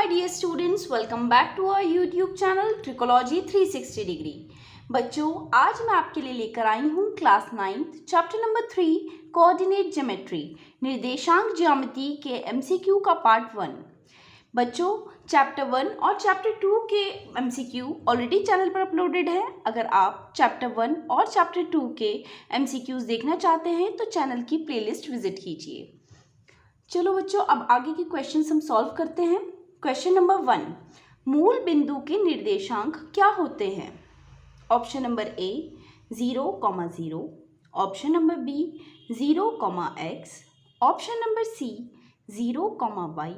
my dear students, welcome back to our YouTube channel Trichology 360 degree. बच्चों, आज मैं आपके लिए लेकर आई हूँ class 9th chapter number 3 coordinate geometry निर्देशांक ज्यामिति के MCQ का पार्ट 1। बच्चों, चैप्टर 1 और चैप्टर 2 के MCQ ऑलरेडी चैनल पर अपलोडेड है। अगर आप चैप्टर 1 और चैप्टर 2 के MCQs देखना चाहते हैं तो चैनल की प्लेलिस्ट विजिट कीजिए। चलो बच्चों, अब आगे के क्वेश्चंस हम सॉल्व करते हैं। क्वेश्चन नंबर 1, मूल बिंदु के निर्देशांक क्या होते हैं? Option number A 0,0, option number B 0,x, option number C 0,y,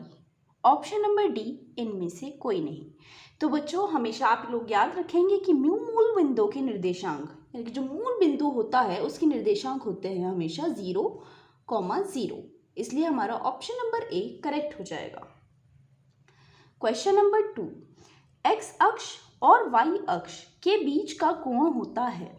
option number D इनमें से कोई नहीं। तो बच्चों, हमेशा आप लोग याद रखेंगे कि मूल बिंदु के निर्देशांक, यानी कि जो मूल बिंदु होता है उसके निर्देशांक होते हैं हमेशा 0,0, इसलिए हमारा ऑप्शन नंबर ए करेक्ट हो जाएगा। क्वेश्चन नंबर 2, एक्स अक्ष और वाई अक्ष के बीच का कोण होता है।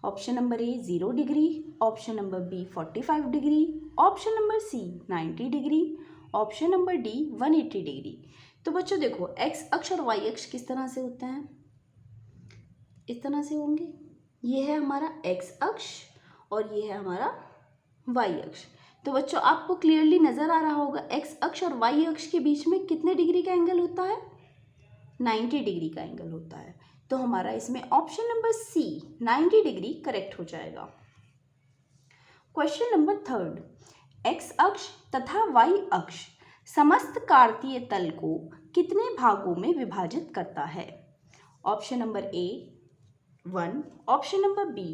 Option number A 0 degree, option number B 45 degree, option number C 90 degree, option number D 180 degree. तो बच्चों देखो, एक्स अक्ष और वाई अक्ष किस तरह से होते हैं? इस तरह से होंगे। ये है हमारा एक्स अक्ष और ये है हमारा वाई अक्ष। तो बच्चों, आपको क्लियरली नज़र आ रहा होगा एक्स अक्ष और वाई अक्ष के बीच में कितने डिग्री का एंगल होता है? 90 डिग्री का एंगल होता है। तो हमारा इसमें option number C 90 degree correct हो जाएगा। क्वेश्चन नंबर 3, एक्स अक्ष तथा वाई अक्ष समस्त कार्तीय तल को कितने भागों में विभाजित करता है? Option number A 1, option number B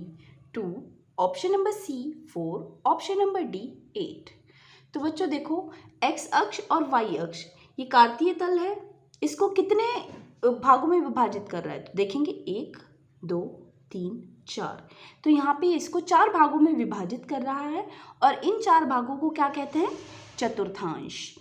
2, option number C 4, option number D 8। तो बच्चों देखो, एक्स अक्ष और वाई अक्ष ये कार्तीय तल है, इसको कितने भागों में विभाजित कर रहा है? तो देखेंगे 1, 2, 3, 4। तो यहाँ पे इसको 4 भागों में विभाजित कर रहा है और इन 4 भागों को क्या कहते हैं? चतुर्थांश।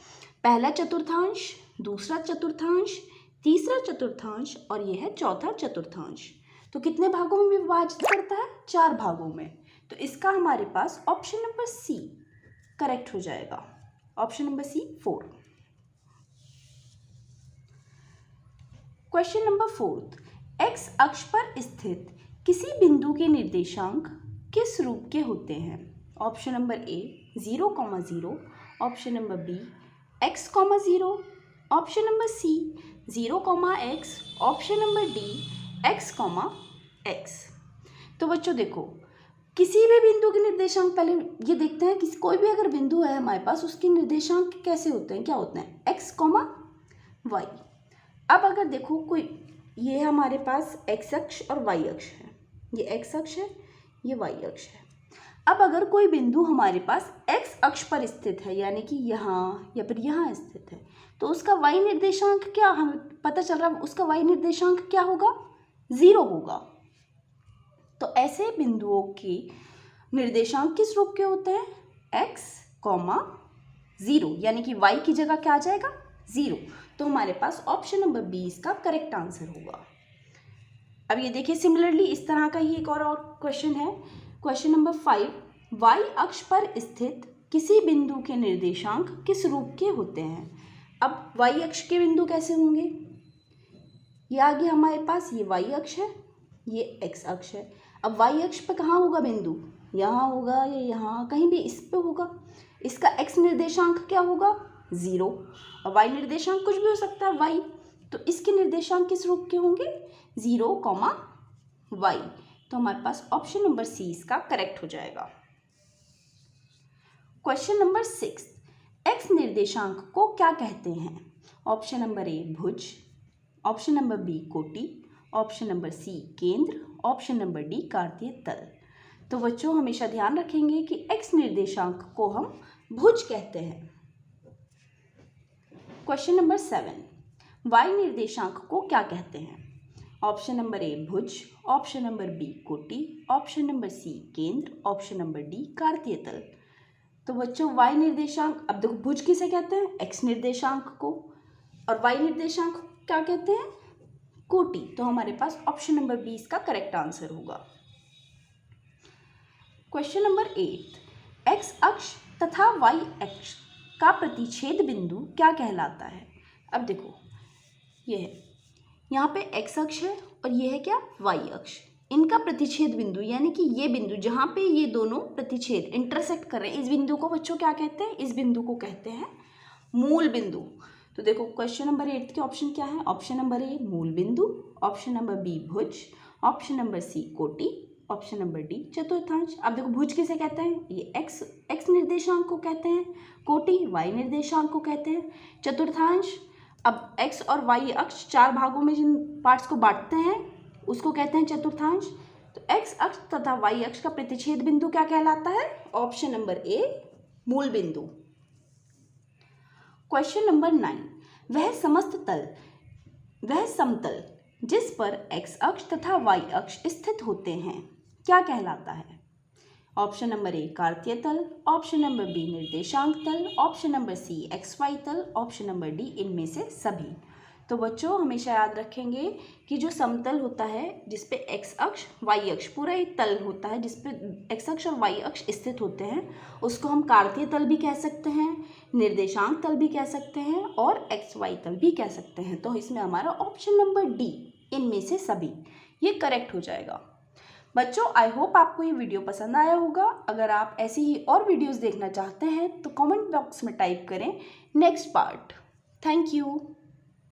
पहला चतुर्थांश, दूसरा चतुर्थांश, तीसरा चतुर्थांश और ये है चौथा चतुर्थांश। तो कितने भागों में विभाजित करता है? 4 भागों में। तो इसका हमारे पास ऑप्शन नंबर सी करेक्ट हो जाएगा। Option number C 4। Question number 4, X अक्ष पर स्थित किसी बिंदु के निर्देशांक किस रूप के होते हैं? Option number A 0,0, option number B x,0, option number C 0,x, option number D x,x। तो बच्चों देखो, किसी भी बिंदु के निर्देशांक पहले ये देखते हैं कि कोई भी अगर बिंदु है हमारे पास, उसके निर्देशांक कैसे होते हैं, क्या होते हैं? x, y। अब अगर देखो कोई, ये है हमारे पास x अक्ष और y अक्ष है, ये x अक्ष है, ये y अक्ष है। अब अगर कोई बिंदु हमारे पास x अक्ष पर स्थित है, यानी कि यहाँ या फिर यहाँ स्थित है, तो उसका y निर्देशांक क्या हमें पता चल रहा है? उसका y निर्देशांक क्या होगा? 0 होगा। तो ऐसे बिंदुओं के निर्देशांक किस रूप के होते हैं? x, 0, यानी कि y की जगह क्या आ जाएगा? 0। तो हमारे पास ऑप्शन नंबर बी इसका करेक्ट आंसर होगा। अब ये देखिए, सिमिलरली इस तरह का ही एक और क्वेश्चन है। क्वेश्चन नंबर 5, y अक्ष पर स्थित किसी बिंदु के निर्देशांक किस रूप के होते हैं? अब y अक्ष के बिंदु कैसे होंगे? ये आगे हमारे पास ये y अक्ष है, ये x अक्ष है। अब y अक्ष पर कहाँ होगा बिंदु? यहाँ होगा या यहाँ, कहीं भी इस पे होगा। इसका x निर्देशांक क्या होगा? 0। और y निर्देशांक कुछ भी हो सकता है y, तो इसके निर्देशांक किस रूप के होंगे? 0,y। तो हमारे पास ऑप्शन नंबर सी इसका करेक्ट हो जाएगा। क्वेश्चन नंबर 6, x निर्देशांक को क्या कहते हैं? ऑप्शन नंबर ए भुज, ऑप्शन नंबर बी कोटि, ऑप्शन नंबर सी केंद्र, ऑप्शन नंबर डी कार्तीय तल। तो बच्चों, हमेशा ध्यान रखेंगे कि x निर्देशांक को हम भुज कहते हैं। क्वेश्चन नंबर 7, y निर्देशांक को क्या कहते हैं? ऑप्शन नंबर ए भुज, ऑप्शन नंबर बी कोटि, ऑप्शन नंबर सी केंद्र, ऑप्शन नंबर डी कार्तीय तल। तो बच्चों, y निर्देशांक, अब देखो भुज किसे कहते हैं? x निर्देशांक को। और y निर्देशांक क्या कहते हैं? कोटि। तो हमारे पास ऑप्शन नंबर बी इसका करेक्ट आंसर होगा। क्वेश्चन नंबर 8, एक्स अक्ष तथा वाई अक्ष का प्रतिच्छेद बिंदु क्या कहलाता है? अब देखो, ये है, यहाँ पे x अक्ष है और ये है क्या, y अक्ष। इनका प्रतिच्छेद बिंदु यानी कि ये बिंदु जहाँ पे ये दोनों प्रतिच्छेद इंटरसेक्ट कर रहे हैं, इस बिंदु को बच्चों क्या कहते हैं, इस बिंदु को कहते हैं मूल बिंदु। तो देखो क्वेश्चन नंबर 8 के ऑप्शन क्या है, ऑप्शन नंबर ए मूल बिंदु, ऑप्शन नंबर बी भुज, ऑप्शन नंबर सी कोटि, ऑप्शन नंबर डी चतुर्थांश। अब देखो भुज किसे कहते हैं, ये x निर्देशांक को कहते हैं, कोटि y निर्देशांक को कहते हैं, चतुर्थांश अब x और y अक्ष चार भागों में जिन पार्ट्स को बांटते हैं उसको कहते हैं चतुर्थांश। तो x अक्ष तथा y अक्ष का प्रतिच्छेद बिंदु क्या कहलाता है, ऑप्शन नंबर ए मूल बिंदु। क्वेश्चन नंबर 9, वह समतल जिस पर x अक्ष तथा y अक्ष स्थित होते हैं क्या कहलाता है, ऑप्शन नंबर ए कार्तीय तल, ऑप्शन नंबर बी निर्देशांक तल, ऑप्शन नंबर सी XY तल, ऑप्शन नंबर डी इनमें से सभी। तो बच्चों हमेशा याद रखेंगे कि जो समतल होता है जिसपे x अक्ष y अक्ष पूरा एक तल होता है जिसपे x अक्ष और y अक्ष स्थित होते हैं उसको हम कार्तीय तल भी कह सकते हैं, निर्देशांक तल भी कह सकते हैं और XY तल भी कह सकते हैं। तो इसमें हमारा ऑप्शन नंबर डी इनमें से सभी ये करेक्ट हो जाएगा। बच्चों आई होप आपको ये वीडियो पसंद आया होगा। अगर आप ऐसी ही और वीडियोस देखना चाहते हैं तो कमेंट बॉक्स में टाइप करें नेक्स्ट पार्ट। Thank you.